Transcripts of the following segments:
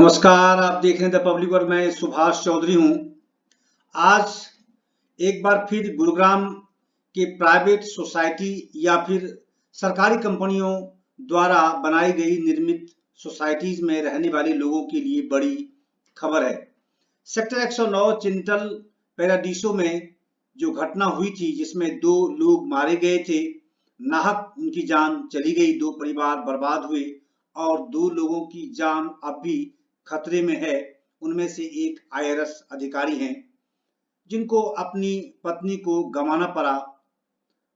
नमस्कार, आप देख रहे हैं द पब्लिक और मैं सुभाष चौधरी हूं। आज एक बार फिर गुरुग्राम के प्राइवेट सोसाइटी या फिर सरकारी कंपनियों द्वारा बनाई गई निर्मित सोसाइटीज में रहने वाले लोगों के लिए बड़ी खबर है। सेक्टर 109 चिंतल पैराडीसो में जो घटना हुई थी जिसमें 2 लोग मारे गए थे, नाहक उनकी जान चली गई, 2 परिवार बर्बाद हुए और 2 लोगों की जान अब भी खतरे में है। उनमें से एक आईआरएस अधिकारी हैं जिनको अपनी पत्नी को गंवाना पड़ा।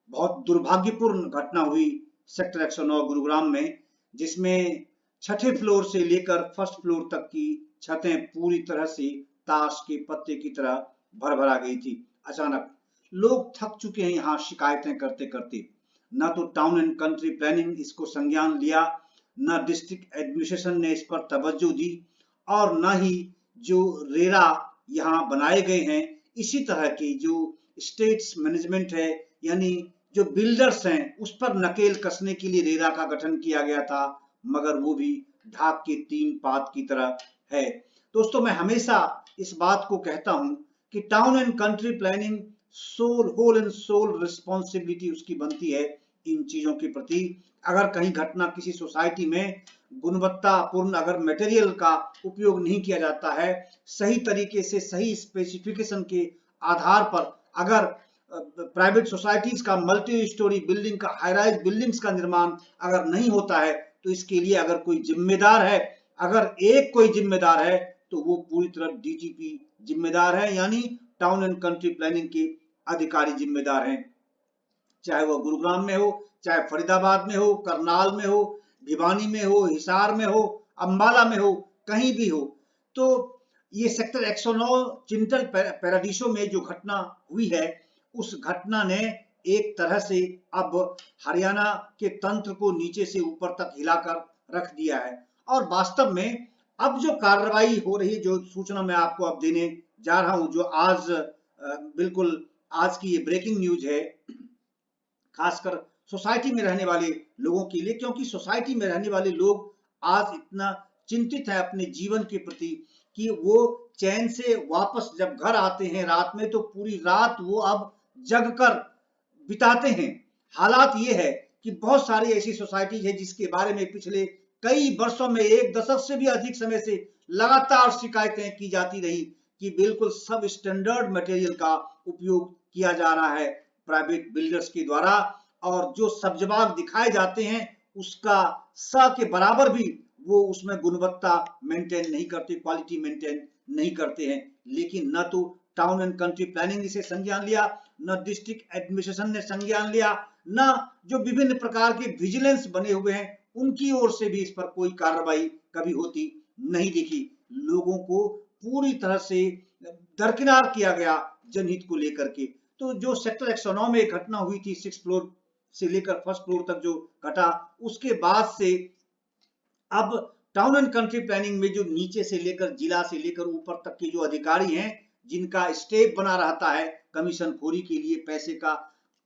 बहुत दुर्भाग्यपूर्ण घटना हुई सेक्टर 109 गुरुग्राम में, जिसमें छठे फ्लोर से लेकर फर्स्ट फ्लोर तक की छतें पूरी तरह से ताश के पत्ते की तरह भर-भरा गई थी। अचानक लोग थक चुके हैं यहाँ शिकायतें करते करते। न तो टाउन एंड कंट्री प्लानिंग इसको संज्ञान लिया, न डिस्ट्रिक्ट एडमिनिस्ट्रेशन ने इस पर तवज्जो दी और न ही जो रेरा यहाँ बनाए गए हैं, इसी तरह के जो स्टेट्स मैनेजमेंट है यानी जो बिल्डर्स हैं उस पर नकेल कसने के लिए रेरा का गठन किया गया था, मगर वो भी ढाक के 3 पात की तरह है। दोस्तों, मैं हमेशा इस बात को कहता हूं कि town and country planning whole and sole responsibility उसकी बनती है इन चीजों के प्रति। अगर कहीं घटना किसी सोसाइटी में गुणवत्तापूर्ण अगर मटेरियल का उपयोग नहीं किया जाता है, सही तरीके से सही स्पेसिफिकेशन के आधार पर अगर प्राइवेट सोसाइटीज का मल्टी स्टोरी बिल्डिंग का हाई राइज बिल्डिंग्स का निर्माण अगर नहीं होता है, तो इसके लिए अगर कोई जिम्मेदार है, अगर एक कोई जिम्मेदार है तो वो पूरी तरह डीजीपी जिम्मेदार है, यानी टाउन एंड कंट्री प्लानिंग के अधिकारी जिम्मेदार हैं। चाहे वो गुरुग्राम में हो, चाहे फरीदाबाद में हो, करनाल में हो, भिवानी में हो, हिसार में हो, अंबाला में हो, कहीं भी हो। तो ये सेक्टर 109 चिंतल पैराडीसो में जो घटना हुई है, उस घटना ने एक तरह से अब हरियाणा के तंत्र को नीचे से ऊपर तक हिलाकर रख दिया है। और वास्तव में अब जो कार्रवाई हो रही है, जो सूचना मैं आपको अब देने जा रहा हूं, जो आज बिल्कुल आज की ये ब्रेकिंग न्यूज है, खासकर सोसाइटी में रहने वाले लोगों के लिए, क्योंकि सोसाइटी में रहने वाले लोग आज इतना चिंतित है अपने जीवन के प्रति कि वो चैन से वापस जब घर आते हैं रात में, तो पूरी रात वो अब जगकर बिताते हैं। हालात ये है कि बहुत सारी ऐसी सोसाइटी है जिसके बारे में पिछले कई वर्षों में, 1 दशक से भी अधिक समय से लगातार शिकायतें की जाती रही कि बिल्कुल सब स्टैंडर्ड मटेरियल का उपयोग किया जा रहा है प्राइवेट बिल्डर्स के द्वारा, और जो सब्जबाग दिखाए जाते हैं उसका के बराबर भी वो उसमें गुणवत्ता मेंटेन नहीं करते, क्वालिटी मेंटेन नहीं करते हैं। लेकिन न तो टाउन एंड कंट्री प्लानिंग इसे संज्ञान लिया, न डिस्ट्रिक्ट एडमिनिस्ट्रेशन ने संज्ञान लिया, न जो विभिन्न प्रकार के विजिलेंस बने हुए हैं उनकी ओर से भी इस पर कोई कार्रवाई कभी होती नहीं दिखी। लोगों को पूरी तरह से दरकिनार किया गया जनहित को लेकर के। तो जो सेक्टर 109 में एक घटना हुई थी, 6 फ्लोर से लेकर फर्स्ट फ्लोर तक जो घटा, उसके बाद से अब टाउन एंड कंट्री प्लानिंग में जो नीचे से लेकर जिला से लेकर ऊपर तक के जो अधिकारी हैं, जिनका स्टेप बना रहता है कमीशन खोरी के लिए, पैसे का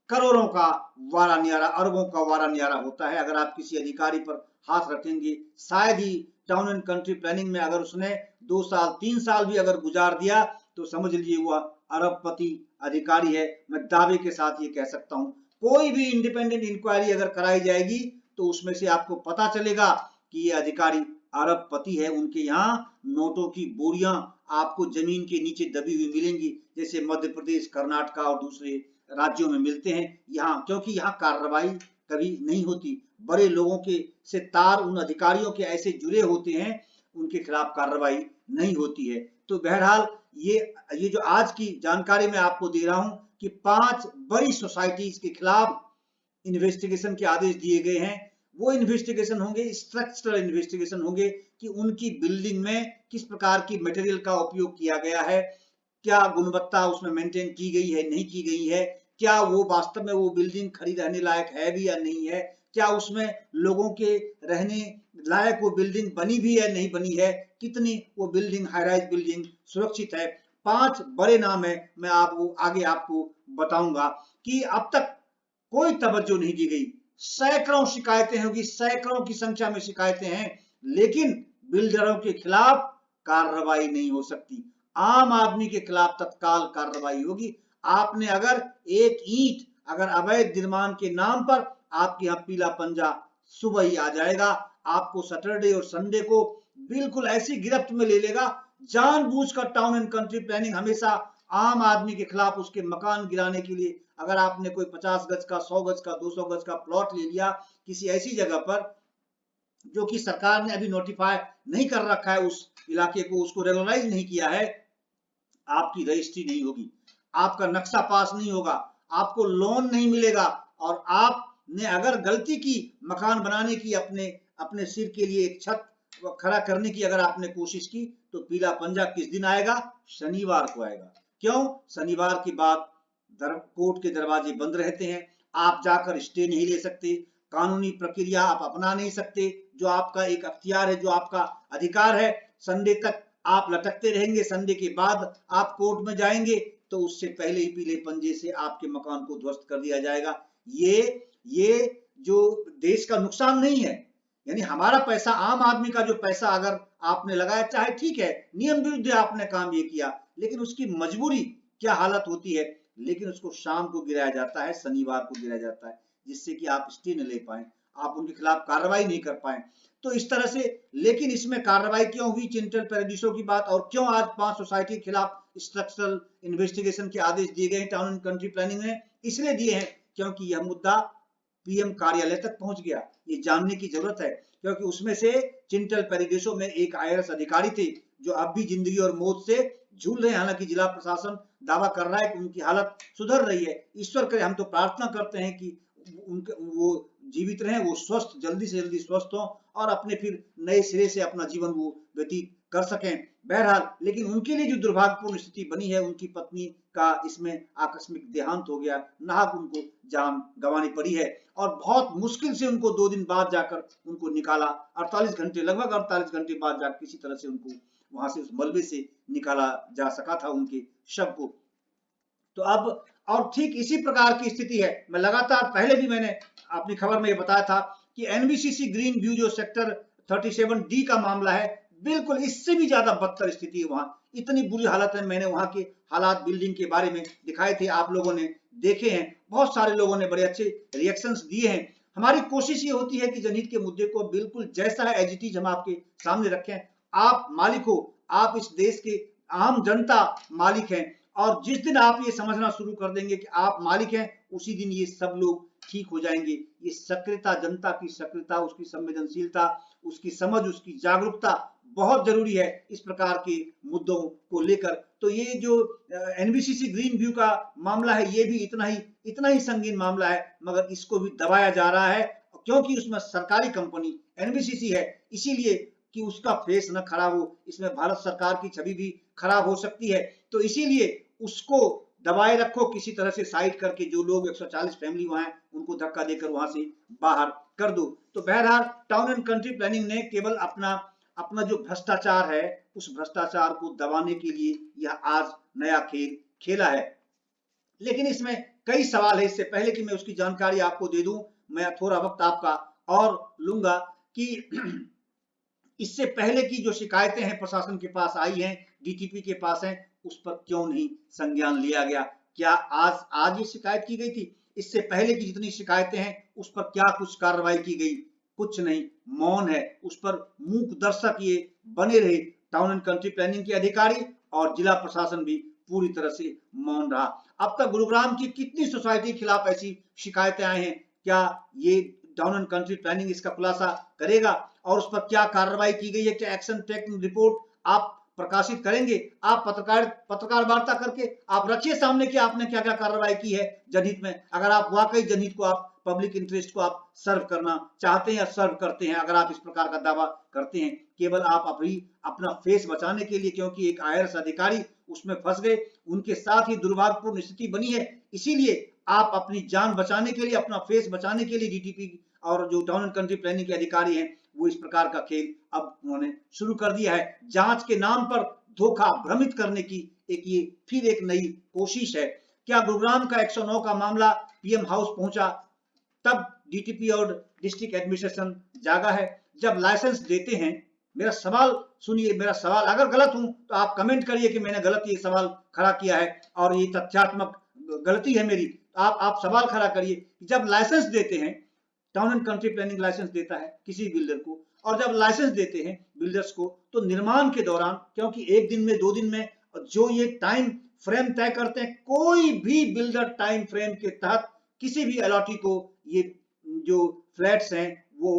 करोड़ों का वारा न्यारा, अरबों का वारा न्यारा होता है। अगर आप किसी अधिकारी पर हाथ रखेंगे, शायद ही टाउन एंड कंट्री प्लानिंग में अगर उसने 2 साल 3 साल भी अगर गुजार दिया तो समझ लीजिए वह अरबपति अधिकारी है। मैं दावे के साथ ये कह सकता हूं, कोई भी इंडिपेंडेंट इंक्वायरी अगर कराई जाएगी तो उसमें से आपको पता चलेगा कि ये अधिकारी अरबपति है। उनके यहाँ नोटों की बोरियां आपको जमीन के नीचे दबी हुई मिलेंगी, जैसे मध्य प्रदेश, कर्नाटक और दूसरे राज्यों में मिलते हैं। यहाँ क्योंकि यहाँ कार्रवाई कभी नहीं होती, बड़े लोगों के से तार उन अधिकारियों के ऐसे जुड़े होते हैं, उनके खिलाफ कार्रवाई नहीं होती है। तो बहरहाल ये जो आज की जानकारी मैं आपको दे रहा हूं कि 5 बड़ी सोसाइटीज के खिलाफ इन्वेस्टिगेशन के आदेश दिए गए हैं। वो इन्वेस्टिगेशन होंगे, स्ट्रक्चरल इन्वेस्टिगेशन होंगे कि उनकी बिल्डिंग में किस प्रकार की मटेरियल का उपयोग किया गया है, क्या गुणवत्ता उसमें मेंटेन की गई है, नहीं की गई है, क्या वो वास्तव में वो बिल्डिंग खड़ी रहने लायक है भी या नहीं है, क्या उसमें लोगों के रहने लायक वो बिल्डिंग बनी भी है नहीं बनी है, कितनी वो बिल्डिंग हाई राइज बिल्डिंग सुरक्षित है। 5 बड़े नाम है, मैं आगे आपको बताऊंगा कि अब तक कोई तवज्जो नहीं दी गई। सैकड़ों शिकायतें होगी, सैकड़ों की संख्या में शिकायतें हैं, लेकिन बिल्डरों के खिलाफ कार्रवाई नहीं हो सकती। आम आदमी के खिलाफ तत्काल कार्रवाई होगी। आपने अगर एक ईंट अगर अवैध निर्माण के नाम पर आपके यहाँ पीला पंजा सुबह ही आ जाएगा। आपको सैटरडे और संडे को बिल्कुल ऐसी गिरफ्त में ले लेगा। जानबूझकर टाउन एंड कंट्री प्लानिंग हमेशा आम आदमी के खिलाफ उसके मकान गिराने के लिए, अगर आपने कोई 50 गज का, 100 गज का, 200 गज का प्लॉट ले लिया किसी ऐसी जगह पर जो कि सरकार ने अभी नोटिफाई नहीं कर रखा है, उस इलाके को उसको रेगुलराइज नहीं किया है, आपकी रजिस्ट्री नहीं होगी, आपका नक्शा पास नहीं होगा, आपको लोन नहीं मिलेगा। और आपने अगर गलती की मकान बनाने की, अपने अपने सिर के लिए एक छत खड़ा करने की अगर आपने कोशिश की, तो पीला पंजा किस दिन आएगा? शनिवार को आएगा। क्यों? शनिवार के बाद कोर्ट के दरवाजे बंद रहते हैं, आप जाकर स्टे नहीं ले सकते, कानूनी प्रक्रिया आप अपना नहीं सकते, जो आपका एक अख्तियार है, जो आपका अधिकार है। संडे तक आप लटकते रहेंगे, संडे के बाद आप कोर्ट में जाएंगे तो उससे पहले ही पीले पंजे से आपके मकान को ध्वस्त कर दिया जाएगा। ये जो देश का नुकसान नहीं है, यानी हमारा पैसा, आम आदमी का जो पैसा अगर आपने लगाया, चाहे ठीक है नियम विरुद्ध आपने काम ये किया, लेकिन उसकी मजबूरी क्या हालत होती है, लेकिन उसको शाम को गिराया जाता है, शनिवार को गिराया जाता है, जिससे कि आप स्टे न ले पाए, आप उनके खिलाफ कार्रवाई नहीं कर पाए। तो इस तरह से, लेकिन इसमें कार्रवाई क्यों हुई चिंटल पैराडीसों की बात, और क्यों आज 5 सोसाइटी के खिलाफ स्ट्रक्चरल इन्वेस्टिगेशन के आदेश दिए गए टाउन एंड कंट्री प्लानिंग में? इसलिए दिए हैं क्योंकि यह मुद्दा पीएम कार्यालय तक पहुंच गया। ये जानने की जरूरत है, क्योंकि उसमें से चिंटल पैराडीसों में एक आईआरएस अधिकारी थे जो अब भी जिंदगी और मौत से झूल रहे हैं। हालांकि जिला प्रशासन दावा कर रहा है कि उनकी हालत सुधर रही है। ईश्वर करे, हम तो प्रार्थना करते हैं कि उनके वो जीवित रहें, वो स्वस्थ, जल्दी से जल्दी स्वस्थ हों और अपने फिर नए सिरे से अपना जीवन वो व्यतीत कर सकें। बहरहाल, लेकिन उनके लिए जो दुर्भाग्यपूर्ण स्थिति बनी है, उनकी पत्नी का इसमें आकस्मिक देहांत हो गया, नाहक उनको जान गंवानी पड़ी है, और बहुत मुश्किल से उनको 2 दिन बाद जाकर उनको निकाला, 48 घंटे, लगभग 48 घंटे बाद जाकर किसी तरह से उनको वहां से, उस मलबे से निकाला जा सका था उनके शव को। तो अब, और ठीक इसी प्रकार की स्थिति है, मैं लगातार, पहले भी मैंने अपनी खबर में ये बताया था कि एनबीसीसी ग्रीन व्यू जो सेक्टर 37D का मामला है, बिल्कुल इससे भी ज्यादा बदतर स्थिति है वहां। इतनी बुरी हालत है, मैंने वहां के हालात, बिल्डिंग के बारे में दिखाए थे, आप लोगों ने देखे हैं, बहुत सारे लोगों ने बड़े अच्छे रिएक्शंस दिए हैं। हमारी कोशिश ये होती है कि जनहित के मुद्दे को बिल्कुल जैसा है एज इट इज हम आपके सामने रखें। आप मालिक हो, आप इस देश के आम जनता मालिक हैं, और जिस दिन आप ये समझना शुरू कर देंगे कि आप मालिक हैं, उसी दिन ये सब लोग ठीक हो जाएंगे। ये सक्रियता, जनता की सक्रियता, उसकी संवेदनशीलता, उसकी समझ, उसकी जागरूकता बहुत जरूरी है इस प्रकार के मुद्दों को लेकर। तो ये जो एनबीसीसी ग्रीन व्यू का मामला है, ये भी इतना ही संगीन मामला है, मगर इसको भी दबाया जा रहा है, क्योंकि उसमें सरकारी कंपनी एनबीसीसी है, इसीलिए कि उसका फेस न खराब हो, इसमें भारत सरकार की छवि भी खराब हो सकती है, तो इसीलिए उसको दबाए रखो, किसी तरह से साइड करके जो लोग 140 फैमिली वहां हैं उनको धक्का देकर वहां से बाहर कर दो। तो बहरहाल, टाउन एंड कंट्री प्लानिंग ने केवल अपना जो भ्रष्टाचार है, उस भ्रष्टाचार को दबाने के लिए यह आज नया खेल खेला है। लेकिन इसमें कई सवाल है। इससे पहले कि मैं उसकी जानकारी आपको दे दूं, मैं थोड़ा वक्त आपका और लूंगा कि इससे पहले की जो शिकायतें हैं प्रशासन के पास आई हैं, डीटीपी के पास हैं, उस पर क्यों नहीं संज्ञान लिया गया? क्या आज ये शिकायत की गई थी? इससे पहले की जितनी शिकायतें हैं उस पर क्या कुछ कार्रवाई की गई? कुछ नहीं, मौन है। उस पर मूक दर्शक ये बने रहे टाउन एंड कंट्री प्लानिंग के अधिकारी, और जिला प्रशासन भी पूरी तरह से मौन रहा। अब तक गुरुग्राम की कितनी सोसाइटी के खिलाफ ऐसी शिकायतें आई हैं? क्या ये टाउन एंड कंट्री प्लानिंग इसका खुलासा करेगा, और उस पर क्या कार्रवाई की गई है? क्या एक्शन टेकन रिपोर्ट आप प्रकाशित करेंगे? आप पत्रकार वार्ता करके आप रखिए सामने कि आपने क्या क्या कार्रवाई की है जनहित में। अगर आप वाकई जनहित को, आप पब्लिक इंटरेस्ट को आप सर्व करना चाहते हैं या सर्व करते हैं, अगर आप इस प्रकार का दावा करते हैं, केवल आप अपना फेस बचाने के लिए, क्योंकि एक आईआरएस अधिकारी उसमें फंस गए, उनके साथ ही दुर्भाग्यपूर्ण स्थिति बनी है, इसीलिए आप अपनी जान बचाने के लिए, अपना फेस बचाने के लिए, डीटीपी और जो टाउन एंड कंट्री प्लानिंग के अधिकारी हैं, वो इस प्रकार का खेल अब उन्होंने शुरू कर दिया है। जांच के नाम पर धोखा, भ्रमित करने की ये फिर एक नई कोशिश है। क्या गुरुग्राम का 109 का मामला पीएम हाउस पहुंचा तब डीटीपी और डिस्ट्रिक्ट एडमिनिस्ट्रेशन जागा है? जब लाइसेंस देते हैं मेरा सवाल सुनिए, मेरा सवाल अगर गलत हूं तो आप कमेंट करिए कि मैंने गलत ये सवाल खड़ा किया है और ये तथ्यात्मक गलती है मेरी। आप सवाल खड़ा करिए कि जब लाइसेंस देते हैं, town and country planning licence देता है किसी बिल्डर को, और जब लाइसेंस देते हैं बिल्डर्स को तो निर्माण के दौरान, क्योंकि एक दिन में 2 दिन में जो ये टाइम फ्रेम तय करते हैं, कोई भी बिल्डर टाइम फ्रेम के तहत किसी भी अलॉटी को ये जो फ्लैट्स हैं वो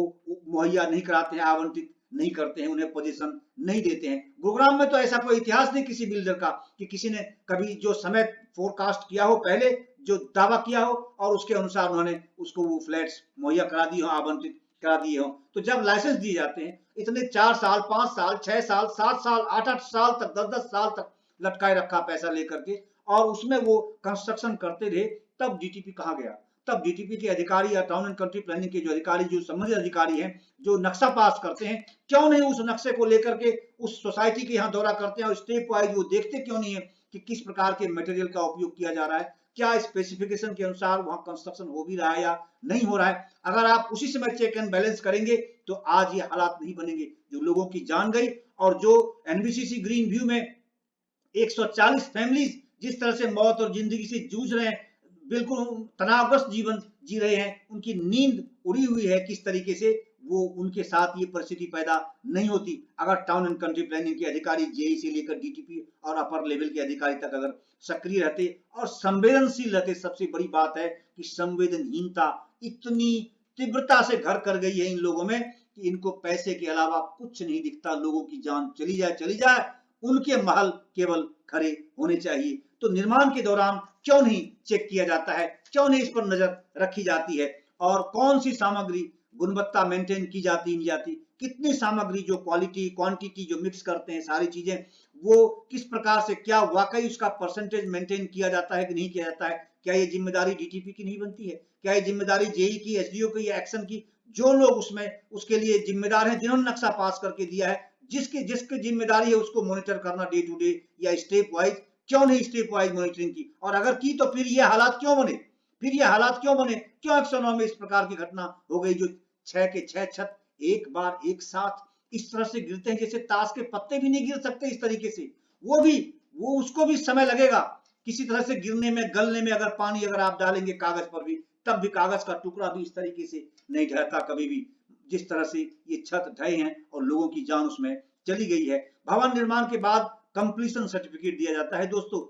मुहैया नहीं कराते हैं, आवंटित नहीं करते हैं, उन्हें पोजीशन नहीं देते हैं। गुरुग्राम में तो ऐसा कोई इतिहास नहीं किसी बिल्डर का कि किसी ने कभी जो समय फोरकास्ट किया हो, पहले जो दावा किया हो और उसके अनुसार उन्होंने उसको वो फ्लैट्स मुहैया करा दिए हो, आवंटित करा दिए हो। तो जब लाइसेंस दिए जाते हैं इतने 4 साल 5 साल 6 साल 7 साल 8 साल तक 10 साल तक लटकाए रखा पैसा लेकर के, और उसमें वो कंस्ट्रक्शन करते रहे, तब डीटीपी कहाँ गया? तब डीटीपी के अधिकारी या टाउन एंड कंट्री प्लानिंग के जो अधिकारी, जो संबंधित अधिकारी हैं, जो नक्शा पास करते हैं, क्यों नहीं उस नक्शे को लेकर के उस सोसाइटी के यहाँ दौरा करते हैं और स्टेप वाइज वो देखते क्यों नहीं है कि किस प्रकार के मटेरियल का उपयोग किया जा रहा है, क्या स्पेसिफिकेशन के अनुसार वहां कंस्ट्रक्शन हो भी रहा है या नहीं हो रहा है। अगर आप उसी समय चेक एंड बैलेंस करेंगे तो आज ये हालात नहीं बनेंगे, जो लोगों की जान गई और जो एनबीसीसी ग्रीन व्यू में 140 फैमिलीज जिस तरह से मौत और जिंदगी से जूझ रहे हैं, बिल्कुल तनावग्रस्त जीवन जी रहे हैं, उनकी नींद उड़ी हुई है, किस तरीके से वो उनके साथ ये परिस्थिति पैदा नहीं होती अगर टाउन एंड कंट्री प्लानिंग के अधिकारी जेई से लेकर डीटीपी और अपर लेवल के अधिकारी तक अगर सक्रिय रहते और संवेदनशील रहते। सबसे बड़ी बात है कि संवेदनहीनता इतनी तीव्रता से घर कर गई है इन लोगों में कि इनको पैसे के अलावा कुछ नहीं दिखता। लोगों की जान चली जाए, उनके महल केवल खड़े होने चाहिए। तो निर्माण के दौरान क्यों नहीं चेक किया जाता है, क्यों नहीं इस पर नजर रखी जाती है, और कौन सी सामग्री गुणवत्ता मेंटेन की जाती नहीं जाती, कितनी सामग्री जो क्वालिटी क्वांटिटी जो मिक्स करते हैं सारी चीजें, वो किस प्रकार से, क्या वाकई उसका परसेंटेज मेंटेन किया जाता है कि नहीं किया जाता है, क्या ये जिम्मेदारी डीटीपी की नहीं बनती है, क्या ये जिम्मेदारी जेई की, एसडीओ की या एक्शन की, जो लोग उसमें उसके लिए जिम्मेदार हैं, जिन्होंने नक्शा पास करके दिया है, जिसकी जिम्मेदारी है उसको मॉनिटर करना डे टू डे या स्टेप वाइज, क्यों नहीं स्टेप वाइज मॉनिटरिंग की, और अगर की तो फिर ये हालात क्यों बने, क्यों 109 में इस प्रकार की घटना हो गई, जो 6 के 6 छत एक बार एक साथ इस तरह से गिरते हैं जैसे ताश के पत्ते भी नहीं गिर सकते इस तरीके से, वो उसको भी समय लगेगा किसी तरह से गिरने में, गलने में। अगर पानी अगर आप डालेंगे कागज पर भी, तब भी कागज का टुकड़ा भी इस तरीके से नहीं ढहता कभी भी, जिस तरह से ये छत ढहे हैं और लोगों की जान उसमें चली गई है। भवन निर्माण के बाद कंप्लीशन सर्टिफिकेट दिया जाता है दोस्तों,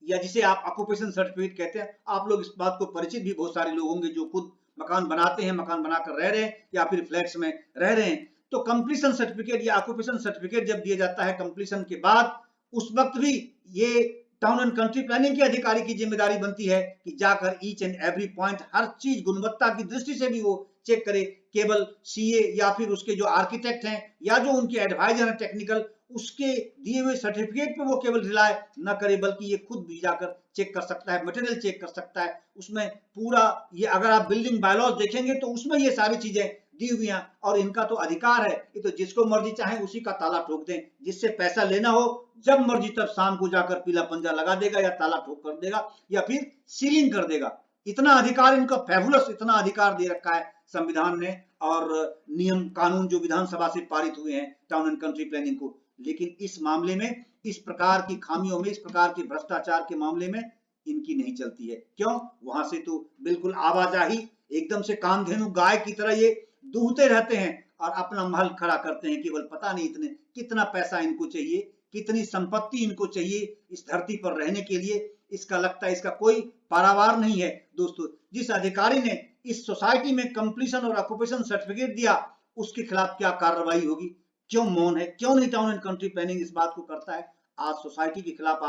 या जिसे आप ऑक्यूपेशन सर्टिफिकेट कहते हैं। आप लोग इस बात को परिचित भी बहुत सारे लोग होंगे जो खुद मकान बनाते हैं, मकान बनाकर रह रहे हैं या फिर फ्लैट्स में रह रहे हैं। तो कंप्लीशन सर्टिफिकेट या ऑक्यूपेशन सर्टिफिकेट जब दिया जाता है कंप्लीशन के बाद, उस वक्त भी ये टाउन एंड कंट्री प्लानिंग के अधिकारी की जिम्मेदारी बनती है कि जाकर ईच एंड एवरी पॉइंट, हर चीज गुणवत्ता की दृष्टि से भी वो चेक करे। केवल सीए या फिर उसके जो आर्किटेक्ट हैं या जो उनके एडवाइजर हैं टेक्निकल, उसके दिए हुए सर्टिफिकेट पे वो केवल रिलाय न करे, बल्कि ये खुद भी जाकर चेक कर सकता है, मटेरियल चेक कर सकता है। उसमें पूरा ये, अगर आप बिल्डिंग बायलॉज देखेंगे तो उसमें ये सारी चीजें दी हुई हैं, और इनका तो अधिकार है, ये तो जिसको मर्जी चाहे उसी का ताला ठोक दें, जिससे पैसा लेना हो जब मर्जी तब शाम को जाकर पीला पंजा लगा देगा या ताला ठोक कर देगा या फिर सीलिंग कर देगा। इतना अधिकार इनका फैबुलस, इतना अधिकार दे रखा है संविधान ने और नियम कानून जो विधानसभा से पारित हुए हैं टाउन एंड कंट्री प्लानिंग को। लेकिन इस मामले में, इस प्रकार की खामियों में, इस प्रकार के भ्रष्टाचार के मामले में इनकी नहीं चलती है। क्यों? वहां से तो बिल्कुल आवाजाही, एकदम से कामधेनु गाय की तरह ये दूहते रहते हैं और अपना महल खड़ा करते हैं। केवल पता नहीं इतने कितना पैसा इनको चाहिए, कितनी संपत्ति इनको चाहिए इस धरती पर रहने के लिए, इसका लगता है इसका कोई पारावार नहीं है। दोस्तों, जिस अधिकारी ने इस सोसाइटी में कंप्लीशन और ऑक्यूपेशन सर्टिफिकेट दिया, उसके खिलाफ क्या कार्रवाई होगी? क्यों मौन है? क्यों नहीं टाउन एंड कंट्री प्लानिंग इस बात को करता है? आज सोसाइटी के खिलाफ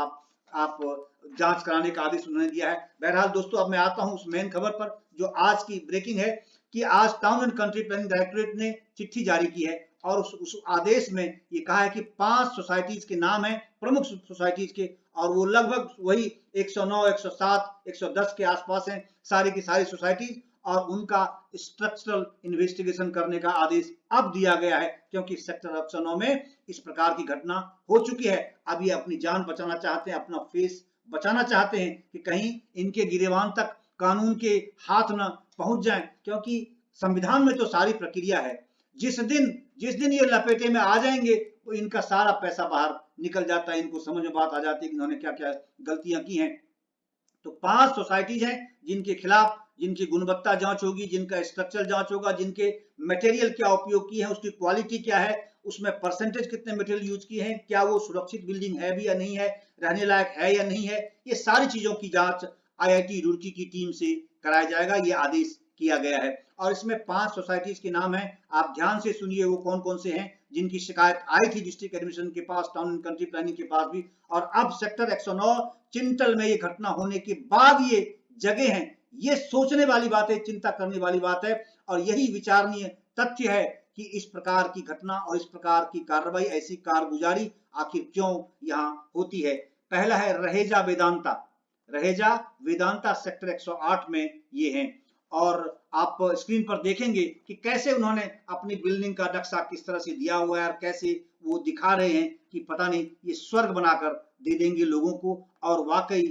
आप जांच कराने का आदेश उन्होंने दिया है। बहरहाल दोस्तों, अब मैं आता हूं उस मेन खबर पर जो आज की ब्रेकिंग है कि आज town and country planning directorate ने चिट्ठी जारी की है और उस आदेश में ये कहा है कि 5 सोसाइटीज के नाम है, प्रमुख सोसाइटीज के, और वो लगभग वही 109, 107, 110 के आसपास हैं सारी की सारी सोसाइटीज, और उनका स्ट्रक्चरल इन्वेस्टिगेशन करने का आदेश अब दिया गया है, क्योंकि सेक्टर 109 में इस प्रकार की घटना हो चुकी है। अब ये अपनी जान बचाना चाहते हैं, अपना फेस बचाना चाहते हैं कि कहीं इनके गिरेबान तक कानून के हाथ न पहुंच जाएं, क्योंकि संविधान में तो सारी प्रक्रिया है। जिस दिन ये लपेटे में आ जाएंगे तो इनका सारा पैसा बाहर निकल जाता है, इनको समझ में बात आ जाती है कि इन्होंने क्या क्या गलतियां की हैं। तो 5 सोसाइटीज हैं जिनके खिलाफ, जिनकी गुणवत्ता जांच होगी, जिनका स्ट्रक्चर जांच होगा, जिनके मटेरियल क्या उपयोग किए हैं, उसकी क्वालिटी क्या है, उसमें परसेंटेज कितने मटेरियल यूज किए हैं, क्या वो सुरक्षित बिल्डिंग है भी या नहीं है, रहने लायक है या नहीं है, ये सारी चीजों की जांच IIT रुड़की की टीम से कराया जाएगा, ये आदेश किया गया है। और इसमें 5 सोसाइटीज के नाम है, आप ध्यान से सुनिए वो कौन कौन से हैं जिनकी शिकायत आई थी डिस्ट्रिक्ट एडमिनिस्ट्रेशन के पास, टाउन एंड कंट्री प्लानिंग के पास भी, और अब सेक्टर 109 चिंतल में ये घटना होने के बाद ये जगह हैं। ये सोचने वाली बात है, चिंता करने वाली बात है, और यही विचारणीय तथ्य है कि इस प्रकार की घटना और इस प्रकार की कार्रवाई, ऐसी कारगुजारी आखिर क्यों यहाँ होती है। पहला है रहेजा वेदांता। रहेजा वेदांता सेक्टर 108 में ये हैं, और आप स्क्रीन पर देखेंगे कि कैसे उन्होंने अपनी बिल्डिंग का नक्शा किस तरह से दिया हुआ है, और कैसे वो दिखा रहे हैं कि पता नहीं ये स्वर्ग बनाकर दे देंगे लोगों को। और वाकई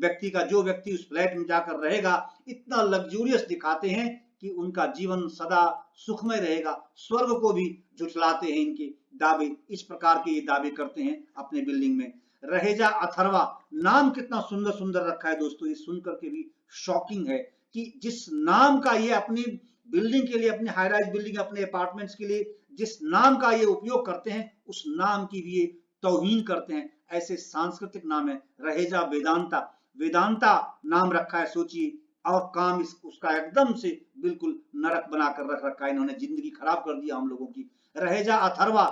व्यक्ति का, जो व्यक्ति उस फ्लैट में जाकर रहेगा, इतना लग्जूरियस दिखाते हैं कि उनका जीवन सदा सुखमय रहेगा, स्वर्ग को भी झुठलाते हैं इनके दावे, इस प्रकार के ये दावे करते हैं अपने बिल्डिंग में। रहेजा अथर्वा, नाम कितना सुंदर सुंदर रखा है दोस्तों, ये सुनकर के भी शॉकिंग है कि जिस नाम का ये अपनी बिल्डिंग के लिए, अपने हाई राइज बिल्डिंग, अपने अपार्टमेंट्स के लिए जिस नाम का ये उपयोग करते हैं, उस नाम की भी ये तौहीन करते हैं। ऐसे सांस्कृतिक नाम है रहेजा वेदांता। वेदांता नाम रखा है, सोचिए, और काम उसका एकदम से बिल्कुल नरक बनाकर रख रखा है इन्होंने, जिंदगी खराब कर दिया हम लोगों की। रहेजा अथर्वा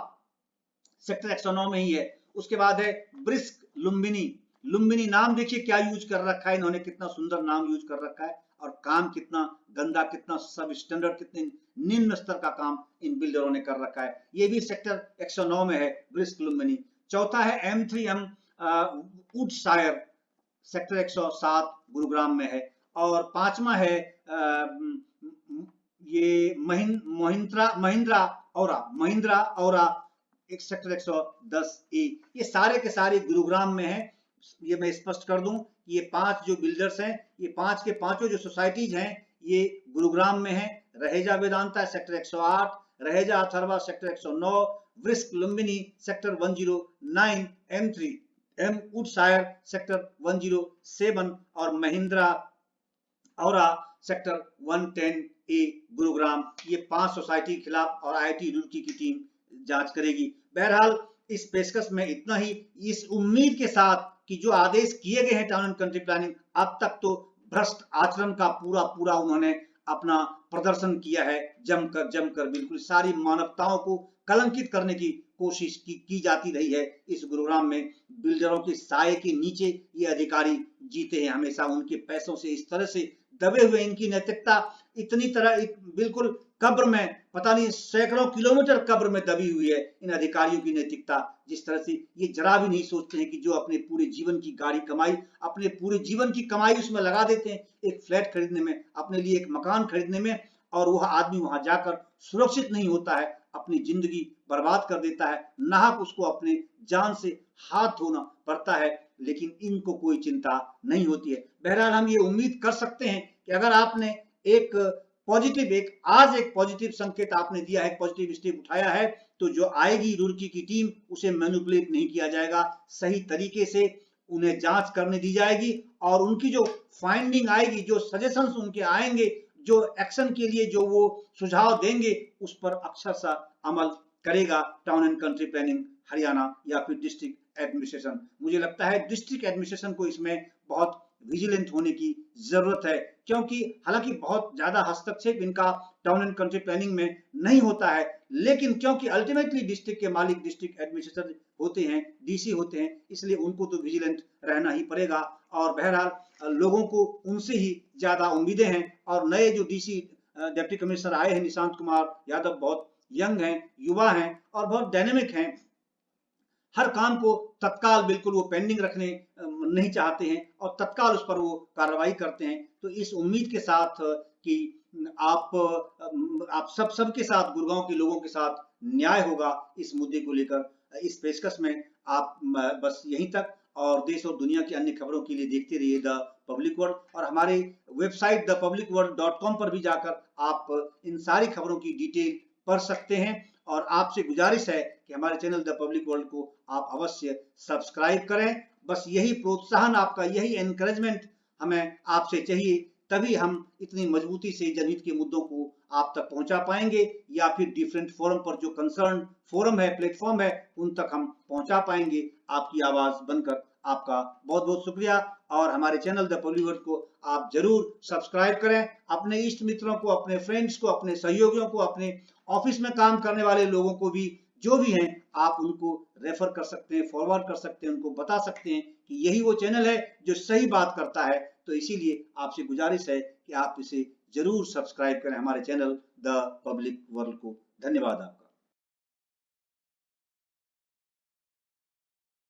सेक्टर 109 में ही है। उसके बाद है ब्रिस्क लुम्बिनी। लुम्बिनी नाम देखिए क्या यूज कर रखा है इन्होंने, कितना सुंदर नाम यूज कर रखा है, और काम कितना गंदा, कितना सब स्टैंडर्ड, कितने निम्न स्तर का काम इन बिल्डरों ने कर रखा है। ये भी सेक्टर 109 में है ब्रिस्क लुम्बिनी। चौथा है M3M वुडशायर, सेक्टर 107 गुरुग्राम में है। और पांचवा है ये महिंद्रा औरा एक सेक्टर 110A। ये सारे के सारे गुरुग्राम में है। ये मैं स्पष्ट कर दूं, ये 5 जो बिल्डर्स हैं, ये 5 के 5 जो सोसाइटीज हैं, ये गुरुग्राम में है। Raheja Vedanta sector 108, Raheja Atharva sector 109, Brisk Lumbini sector 109, M3M Woodshire sector 107, और महिंद्रा औरा सेक्टर 110A गुरुग्राम। ये 5 सोसाइटी के खिलाफ और IIT रुड़की की टीम जांच करेगी। बहरहाल इस पेशकश में इतना ही, इस उम्मीद के साथ कि जो आदेश किए गए हैं टाउन एंड कंट्री प्लानिंग, अब तक तो भ्रष्ट आचरण का पूरा पूरा उन्होंने अपना प्रदर्शन किया है, जमकर बिल्कुल सारी मानवताओं को कलंकित करने की कोशिश की जाती रही है। इस गुरुग्राम में बिल्डरों के साये के नीचे ये अधिकारी जीते हैं हमेशा, उनके पैसों से इस तरह से दबे हुए, इनकी नैतिकता इतनी तरह बिल्कुल कब्र में, पता नहीं सैकड़ों किलोमीटर कब्र में दबी हुई है इन अधिकारियों की नैतिकता। जिस तरह से ये जरा भी नहीं सोचते हैं कि जो अपने पूरे जीवन की गाड़ी कमाई, अपने पूरे जीवन की कमाई उसमें लगा देते हैं एक फ्लैट खरीदने में, अपने लिए एक मकान खरीदने में, और वह आदमी वहां जाकर सुरक्षित नहीं होता है, अपनी जिंदगी बर्बाद कर देता है, नाहक उसको अपने जान से हाथ धोना पड़ता है, लेकिन इनको कोई चिंता नहीं होती है। बहरहाल हम ये उम्मीद कर सकते हैं कि अगर आपने एक पॉजिटिव संकेत आपने दिया है, पॉजिटिव स्टेप उठाया है, तो जो आएगी रुड़की की टीम, उसे मैनिपुलेट नहीं किया जाएगा, सही तरीके से उन्हें जांच करने दी जाएगी, और उनकी जो फाइंडिंग आएगी, जो सजेशंस उनके आएंगे, जो एक्शन के लिए जो वो सुझाव देंगे, उस पर अक्षरशः अमल करेगा town and country planning Haryana या फिर डिस्ट्रिक्ट एडमिनिस्ट्रेशन। मुझे लगता है डिस्ट्रिक्ट एडमिनिस्ट्रेशन को इसमें बहुत विजिलेंट होने की जरूरत है, क्योंकि हालांकि बहुत ज्यादा हस्तक्षेप इनका टाउन एंड कंट्री प्लानिंग में नहीं होता है, लेकिन क्योंकि अल्टीमेटली डिस्ट्रिक्ट के मालिक डिस्ट्रिक्ट एडमिनिस्ट्रेटर होते हैं, DC होते हैं, इसलिए उनको तो विजिलेंट रहना ही पड़ेगा। और बहरहाल लोगों को उनसे ही ज्यादा उम्मीदें हैं, और नए जो DC डिप्टी कमिश्नर आए हैं निशांत कुमार यादव, बहुत यंग हैं, युवा हैं, और बहुत डायनेमिक हैं, हर काम को तत्काल बिल्कुल वो पेंडिंग रखने नहीं चाहते हैं, और तत्काल उस पर वो कार्रवाई करते हैं। तो इस उम्मीद के साथ कि आप सबके साथ, गुड़गांव के लोगों के साथ न्याय होगा इस मुद्दे को लेकर, इस पेशकश में आप बस यहीं तक, और देश और दुनिया की अन्य खबरों के लिए देखते रहिए द पब्लिक वर्ल्ड, और हमारे वेबसाइट thepublicworld.com पर भी जाकर आप इन सारी खबरों की डिटेल पढ़ सकते हैं। और आपसे गुजारिश है कि हमारे चैनल द पब्लिक वर्ल्ड को आप अवश्य सब्सक्राइब करें। बस यही प्रोत्साहन आपका, यही एनकरेजमेंट हमें आपसे चाहिए, तभी हम इतनी मजबूती से जनहित के मुद्दों को आप तक पहुंचा पाएंगे, या फिर डिफरेंट फोरम पर जो कंसर्न फोरम है, प्लेटफॉर्म है, उन तक हम पहुंचा पाएंगे आपकी आवाज बनकर। आपका बहुत बहुत शुक्रिया। और हमारे चैनल द पब्लिक वर्ल्ड को आप जरूर सब्सक्राइब करें। अपने इष्ट मित्रों को, अपने फ्रेंड्स को, अपने सहयोगियों को, अपने ऑफिस में काम करने वाले लोगों को भी, जो भी हैं, आप उनको रेफर कर सकते हैं, फॉरवर्ड कर सकते हैं, उनको बता सकते हैं कि यही वो चैनल है जो सही बात करता है। तो इसीलिए आपसे गुजारिश है कि आप इसे जरूर सब्सक्राइब करें, हमारे चैनल द पब्लिक वर्ल्ड को। धन्यवाद आपका।